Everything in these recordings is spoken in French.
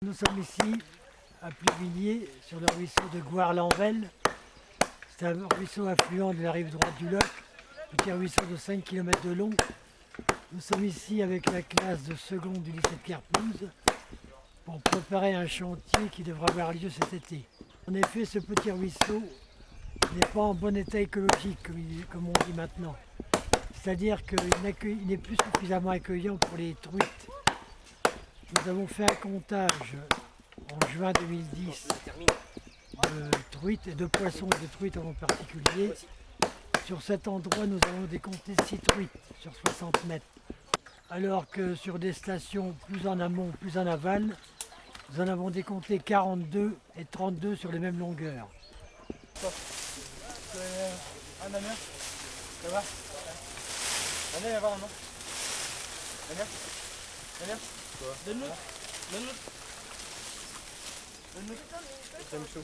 Nous sommes ici à Pluvigné, sur le ruisseau de Gouard-l'Envel. C'est un ruisseau affluent de la rive droite du Loc, petit ruisseau de 5 km de long. Nous sommes ici avec la classe de seconde du lycée de Kerpouze pour préparer un chantier qui devra avoir lieu cet été. En effet, ce petit ruisseau n'est pas en bon état écologique, comme on dit maintenant. C'est-à-dire qu'il n'est plus suffisamment accueillant pour les truites. Nous avons fait un comptage en juin 2010 de truites et de poissons et de truites en particulier. Sur cet endroit, nous avons décompté 6 truites sur 60 mètres. Alors que sur des stations plus en amont, plus en aval, nous en avons décompté 42 et 32 sur les mêmes longueurs. Damien, ça va? Damien, viens voir maman. Damien, donne-nous. J'aime chaud.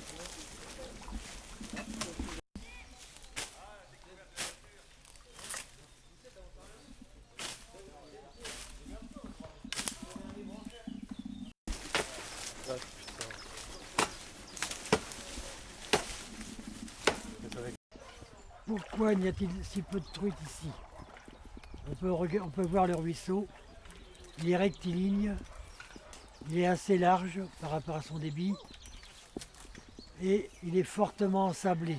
Pourquoi n'y a-t-il si peu de truites ici? On peut voir le ruisseau, il est rectiligne, il est assez large par rapport à son débit et il est fortement ensablé.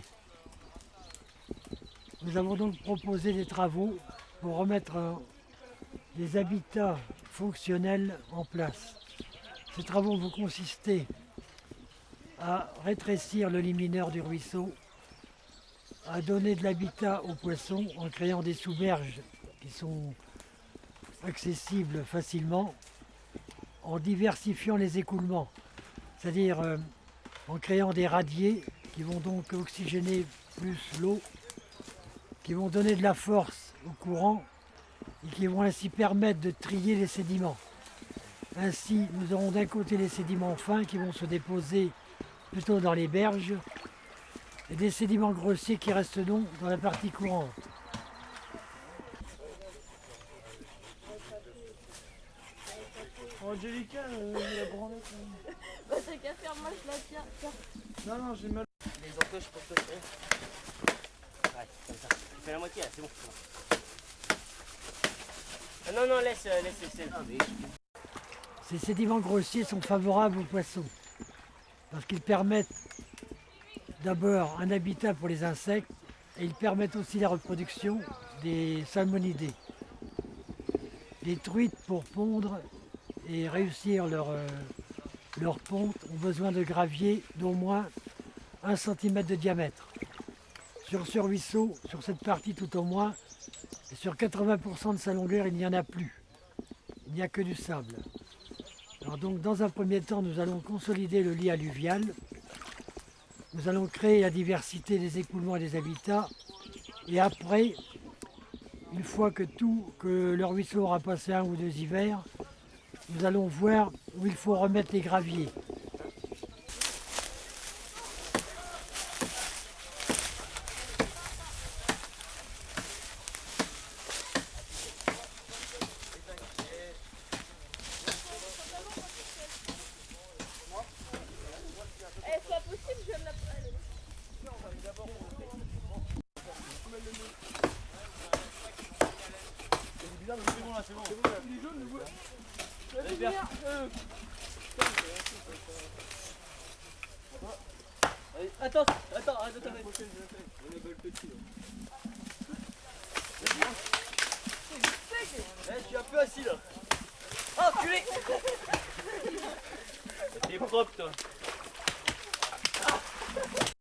Nous avons donc proposé des travaux pour remettre des habitats fonctionnels en place. Ces travaux vont consister à rétrécir le liminaire du ruisseau, à donner de l'habitat aux poissons en créant des sous-berges qui sont accessibles facilement, en diversifiant les écoulements, c'est-à-dire en créant des radiers qui vont donc oxygéner plus l'eau, qui vont donner de la force au courant et qui vont ainsi permettre de trier les sédiments. Ainsi, nous aurons d'un côté les sédiments fins qui vont se déposer plutôt dans les berges et des sédiments grossiers qui restent donc dans la partie courante. Oh, Angelica, il a branlé quand même. Bah t'as qu'à faire, moi je la tiens. Tiens. Non, j'ai mal. Les encoches pour toi. Ouais, comme ça. Tu fais la moitié là, c'est bon. Ah, non, laisse. Ces sédiments grossiers sont favorables aux poissons parce qu'ils permettent d'abord un habitat pour les insectes et ils permettent aussi la reproduction des salmonidés. Les truites, pour pondre et réussir leur ponte, ont besoin de gravier d'au moins 1 cm de diamètre. Sur ce ruisseau, sur cette partie tout au moins, et sur 80% de sa longueur, il n'y en a plus. Il n'y a que du sable. Alors donc, dans un premier temps, nous allons consolider le lit alluvial. Nous allons créer la diversité des écoulements et des habitats. Et après, une fois que le ruisseau aura passé 1 ou 2 hivers, nous allons voir où il faut remettre les graviers. Eh, c'est pas possible, je viens de la prendre. C'est bizarre, mais c'est bon là, c'est bon. Il est jaune, le voit. Allez, bien. Attends. Je suis un peu assis là. Oh, culé. T'es propre toi.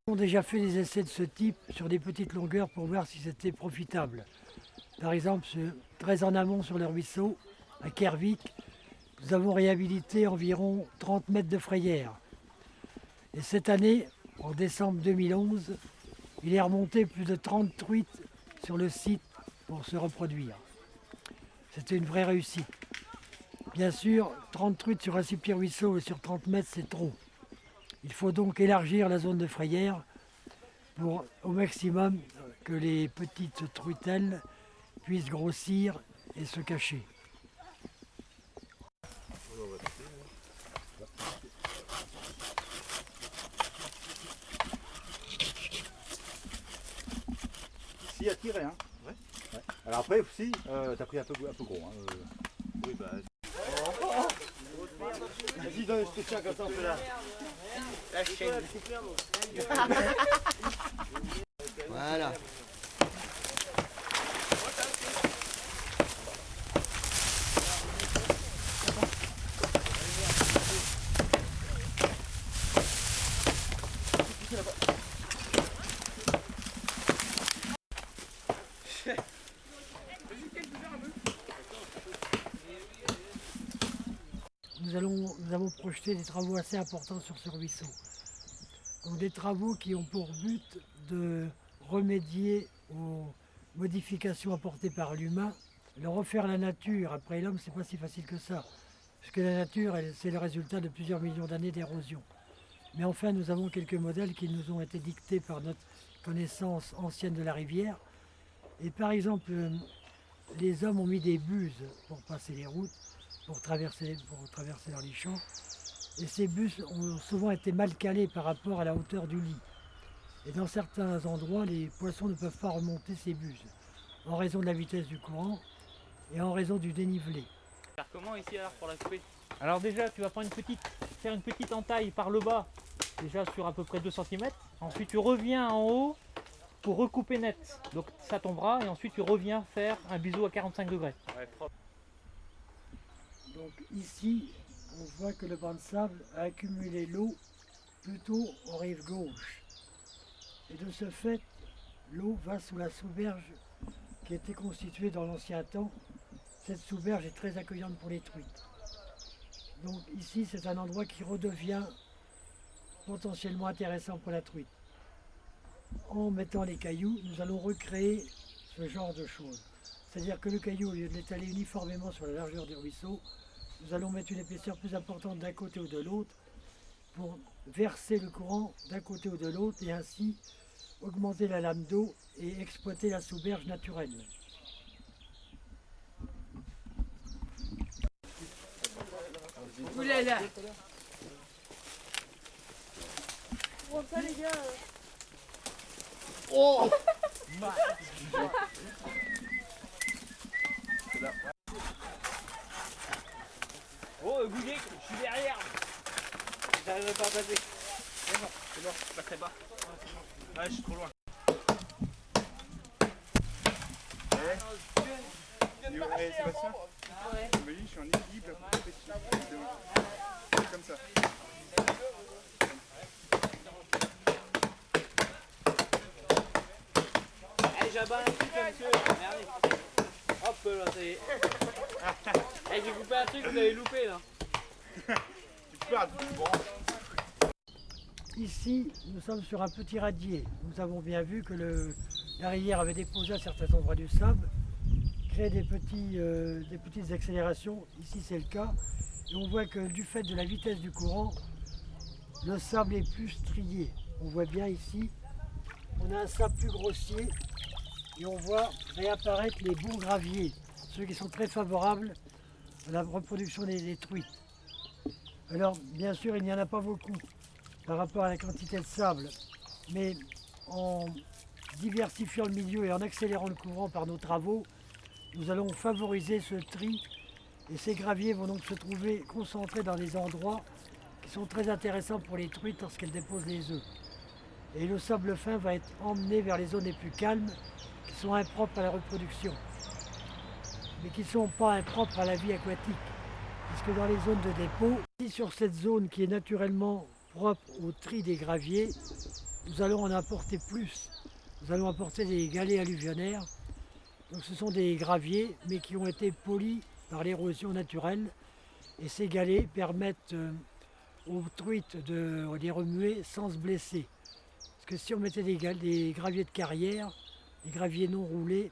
Nous avons déjà fait des essais de ce type sur des petites longueurs pour voir si c'était profitable. Par exemple, très en amont sur le ruisseau, à Kervik, nous avons réhabilité environ 30 mètres de frayère. Et cette année, en décembre 2011, il est remonté plus de 30 truites sur le site pour se reproduire. C'était une vraie réussite. Bien sûr, 30 truites sur un si petit ruisseau et sur 30 mètres, c'est trop. Il faut donc élargir la zone de frayère pour au maximum que les petites truitelles puissent grossir et se cacher. réussi à tirer. Hein. Ouais. Ouais. Alors après aussi, t'as pris un peu gros. Hein. Oui, bah. Vas-y, donne, je te tiens comme ça, on fait là. La chaîne. Voilà. Nous avons projeté des travaux assez importants sur ce ruisseau. Donc des travaux qui ont pour but de remédier aux modifications apportées par l'humain. De refaire la nature après l'homme, c'est pas si facile que ça. Parce que la nature, c'est le résultat de plusieurs millions d'années d'érosion. Mais enfin, nous avons quelques modèles qui nous ont été dictés par notre connaissance ancienne de la rivière. Et par exemple, les hommes ont mis des buses pour passer les routes, pour traverser dans les champs. Et ces buses ont souvent été mal calées par rapport à la hauteur du lit. Et dans certains endroits, les poissons ne peuvent pas remonter ces buses, en raison de la vitesse du courant et en raison du dénivelé. Faire comment ici alors pour la couper? Alors déjà tu vas faire une petite entaille par le bas, déjà sur à peu près 2 cm. Ensuite tu reviens en haut pour recouper net. Donc ça tombera et ensuite tu reviens faire un biseau à 45 degrés. Ouais, propre. Donc ici, on voit que le banc de sable a accumulé l'eau plutôt en rive gauche. Et de ce fait, l'eau va sous la sous-berge qui était constituée dans l'ancien temps. Cette sous-berge est très accueillante pour les truites. Donc ici, c'est un endroit qui redevient potentiellement intéressant pour la truite. En mettant les cailloux, nous allons recréer ce genre de choses. C'est-à-dire que le caillou, au lieu de l'étaler uniformément sur la largeur du ruisseau, nous allons mettre une épaisseur plus importante d'un côté ou de l'autre pour verser le courant d'un côté ou de l'autre et ainsi augmenter la lame d'eau et exploiter la sous-berge naturelle. Oulala. Bon, ça les gars. Oh. Oh Gouguet, je suis derrière. J'arrive pas à passer. C'est bon, pas très bas. Ouais, je suis trop loin. Sébastien, je suis en équilibre, comme ça. Allez, j'abats un truc, monsieur. Merde. Hop là, ça y est. Hey, j'ai coupé un truc, vous avez loupé là. Tu peux bon. Ici, nous sommes sur un petit radier. Nous avons bien vu que la rivière avait déposé à certains endroits du sable, créé des petites accélérations. Ici, c'est le cas. Et on voit que du fait de la vitesse du courant, le sable est plus strié. On voit bien ici, on a un sable plus grossier et on voit réapparaître les bons graviers, ceux qui sont très favorables à la reproduction des truites. Alors, bien sûr, il n'y en a pas beaucoup par rapport à la quantité de sable, mais en diversifiant le milieu et en accélérant le courant par nos travaux, nous allons favoriser ce tri et ces graviers vont donc se trouver concentrés dans des endroits qui sont très intéressants pour les truites lorsqu'elles déposent les œufs. Et le sable fin va être emmené vers les zones les plus calmes qui sont impropres à la reproduction, mais qui ne sont pas impropres à la vie aquatique, puisque dans les zones de dépôt, sur cette zone qui est naturellement propre au tri des graviers, nous allons en apporter plus. Nous allons apporter des galets alluvionnaires. Donc ce sont des graviers, mais qui ont été polis par l'érosion naturelle. Et ces galets permettent aux truites de les remuer sans se blesser. Parce que si on mettait des graviers de carrière, des graviers non roulés,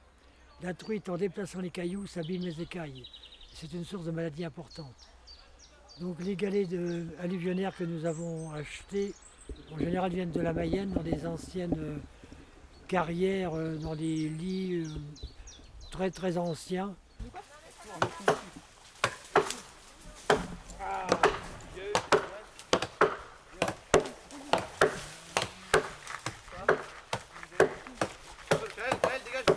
la truite, en déplaçant les cailloux, s'abîme les écailles. C'est une source de maladie importante. Donc les galets alluvionnaires que nous avons achetés, en général viennent de la Mayenne, dans des anciennes carrières, dans des lits très très anciens. Dégage.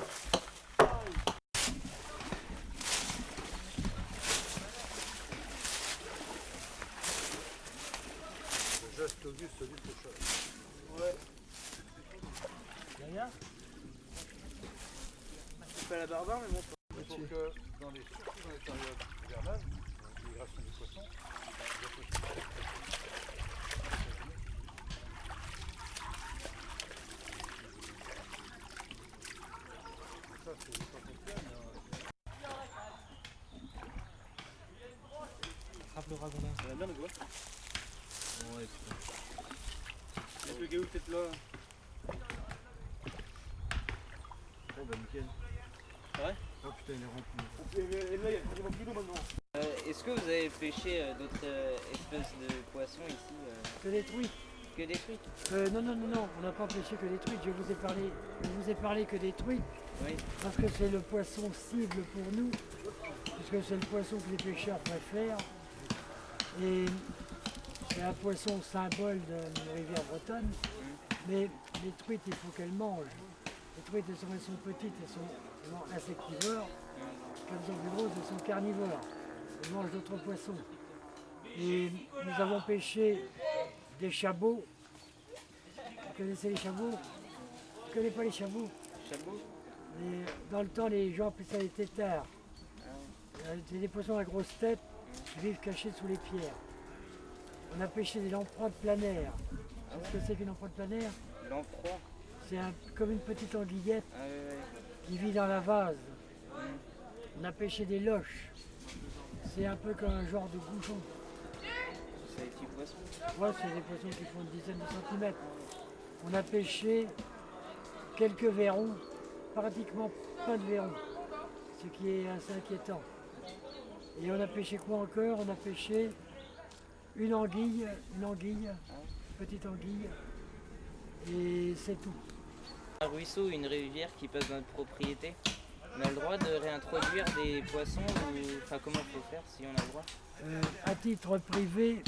reste Auguste du prochain. Derrière. C'est pas la barbare, mais bon. Il faut que, surtout dans les périodes hivernales, migration des poissons, ça c'est pas complet, mais Frappe le ragondin. Ça va bien le doigt. Ouais, putain. Est-ce que le gars peut-être là? oh bah nickel. Ouais. Oh putain il est rempli. Et là, il y a quasiment plus d'eau maintenant. Est-ce que vous avez pêché d'autres espèces de poissons ici Que des truites. que des truites? Non, on n'a pas pêché que des truites. Je vous ai parlé que des truites Oui. parce que c'est le poisson cible pour nous, puisque c'est le poisson que les pêcheurs préfèrent. Et c'est un poisson symbole de la rivière bretonne. Mais les truites, il faut qu'elles mangent. Les truites, elles sont petites, elles sont insectivores. Quand elles sont plus grosses, elles sont carnivores. Elles mangent d'autres poissons. Et nous avons pêché des chabots. Vous connaissez les chabots? Vous ne connaissez pas les chabots? Chabot? Dans le temps, les gens appelaient ça les têtards. C'est des poissons à grosse tête qui vivent cachés sous les pierres. On a pêché des lamproies planaires. Vous savez ce que c'est qu'une lamproie planaire? Lamproie? C'est comme une petite anguillette Ah ouais. qui vit dans la vase. On a pêché des loches. C'est un peu comme un genre de goujon. C'est des petits poissons. Ouais, c'est des poissons qui font une dizaine de centimètres. On a pêché quelques verrons, pratiquement pas de verrons, ce qui est assez inquiétant. Et on a pêché quoi encore? On a pêché une anguille, petite anguille, et c'est tout. Un ruisseau, une rivière qui passe dans notre propriété. On a le droit de réintroduire des poissons ou enfin comment il faut faire si on a le droit? À titre privé,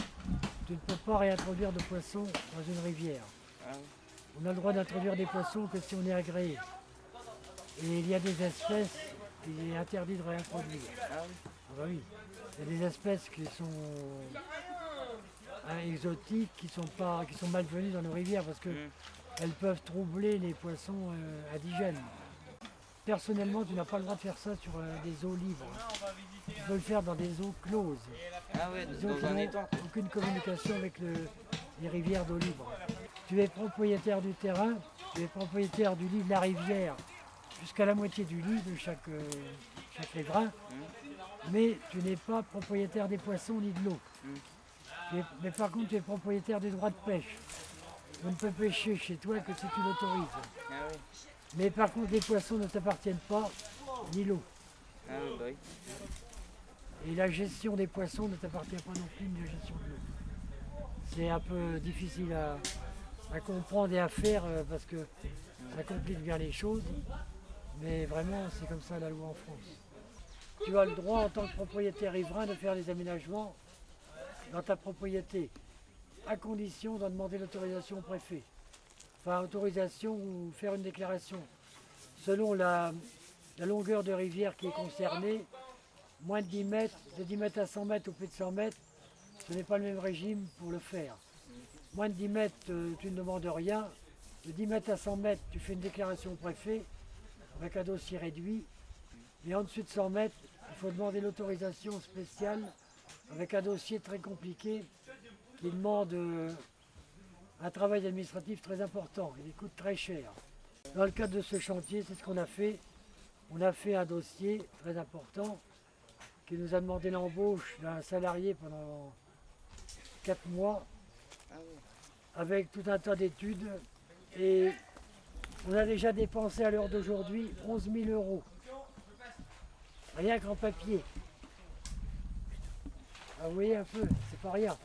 tu ne peux pas réintroduire de poissons dans une rivière. Ah oui. On a le droit d'introduire des poissons que si on est agréé. Et il y a des espèces qu'il est interdit de réintroduire. Ah oui. Ah bah oui. Il y a des espèces qui sont exotiques, qui sont malvenues dans nos rivières parce qu'elles peuvent troubler les poissons indigènes. Personnellement, tu n'as pas le droit de faire ça sur des eaux libres. Tu peux le faire dans des eaux closes. Ah ouais, Des eaux qui dans un n'ont étang. aucune communication avec les rivières d'eau libre. Tu es propriétaire du terrain, tu es propriétaire du lit de la rivière jusqu'à la moitié du lit de chaque riverain, mais tu n'es pas propriétaire des poissons ni de l'eau. Mais par contre, tu es propriétaire des droits de pêche. On ne peut pêcher chez toi que si tu l'autorises. Ah oui. Mais par contre, les poissons ne t'appartiennent pas, ni l'eau. Ah oui, bah oui. Et la gestion des poissons ne t'appartient pas non plus, ni la gestion de l'eau. C'est un peu difficile à comprendre et à faire parce que ça complique bien les choses. Mais vraiment, c'est comme ça la loi en France. Tu as le droit en tant que propriétaire riverain de faire des aménagements dans ta propriété, à condition d'en demander l'autorisation au préfet. Enfin, autorisation ou faire une déclaration. Selon la longueur de rivière qui est concernée, moins de 10 mètres, de 10 mètres à 100 mètres ou plus de 100 mètres, ce n'est pas le même régime pour le faire. Moins de 10 mètres, tu ne demandes rien. De 10 mètres à 100 mètres, tu fais une déclaration au préfet avec un dossier réduit. Et en dessous de 100 mètres, il faut demander l'autorisation spéciale avec un dossier très compliqué qui demande un travail administratif très important. Il coûte très cher. Dans le cadre de ce chantier, c'est ce qu'on a fait. On a fait un dossier très important qui nous a demandé l'embauche d'un salarié pendant 4 mois avec tout un tas d'études. Et on a déjà dépensé à l'heure d'aujourd'hui 11 000 €. Rien qu'en papier. Ah, vous voyez un peu, c'est pas rien.